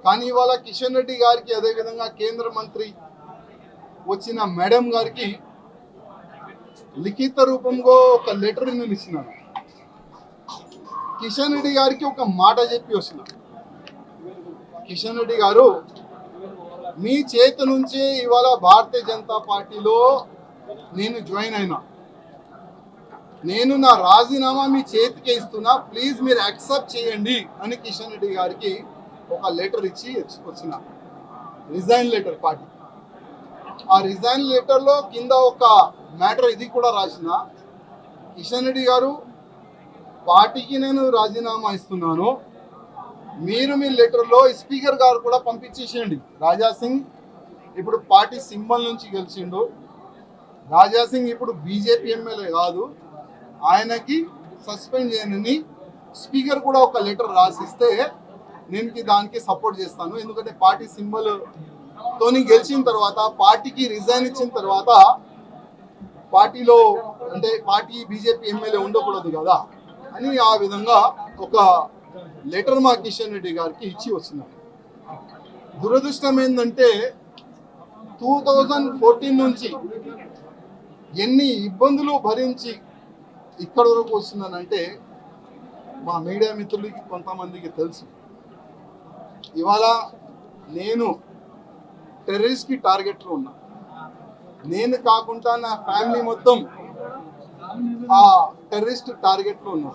కానీ ఇవాళ కిషన్ రెడ్డి గారికి అదేవిధంగా కేంద్ర మంత్రి వచ్చిన మేడం గారికి లిఖిత రూపంలో ఒక లెటర్ నేను ఇచ్చినాను. కిషన్ రెడ్డి గారికి ఒక మాట చెప్పి వస్తున్న, కిషన్ రెడ్డి గారు మీ చేతి నుంచే ఇవాళ భారతీయ జనతా పార్టీలో నేను జాయిన్ అయినా, నేను నా రాజీనామా మీ చేతికే ఇస్తున్నా, ప్లీజ్ మీరు యాక్సెప్ట్ చేయండి అని కిషన్ రెడ్డి గారికి ఒక లెటర్ ఇచ్చి వచ్చిన, రిజైన్ లెటర్ పార్టీ. ఆ రిజైన్ లెటర్లో కింద ఒక మ్యాటర్ ఇది కూడా రాసిన, కిషన్ రెడ్డి గారు పార్టీకి నేను రాజీనామా ఇస్తున్నాను, మీరు మీ లెటర్లో స్పీకర్ గారు కూడా పంపించేసేయండి. రాజా సింగ్ ఇప్పుడు పార్టీ సింబల్ నుంచి గెలిచిండు, రాజా సింగ్ ఇప్పుడు బీజేపీ ఎమ్మెల్యే కాదు, ఆయనకి సస్పెండ్ చేయనని స్పీకర్ కూడా ఒక లెటర్ రాసిస్తే నేను దానికి సపోర్ట్ చేస్తాను. ఎందుకంటే పార్టీ సింబల్ తోని గెలిచిన తర్వాత పార్టీకి రిజైన్ ఇచ్చిన తర్వాత పార్టీలో అంటే పార్టీ బీజేపీ ఎమ్మెల్యే ఉండకూడదు కదా అని ఆ విధంగా ఒక లెటర్ మా కిషన్ రెడ్డి గారికి ఇచ్చి వచ్చినారు. దురదృష్టం ఏంటంటే 2014 నుంచి ఎన్ని ఇబ్బందులు భరించి ఇక్కడ వరకు వస్తున్నానంటే మా మీడియా మిత్రులకి కొంతమందికి తెలుసు. ఇవాళ నేను టెర్రరిస్ట్కి టార్గెట్లో ఉన్నా, నేను కాకుండా నా ఫ్యామిలీ మొత్తం ఆ టెర్రరిస్ట్ టార్గెట్లో ఉన్నా.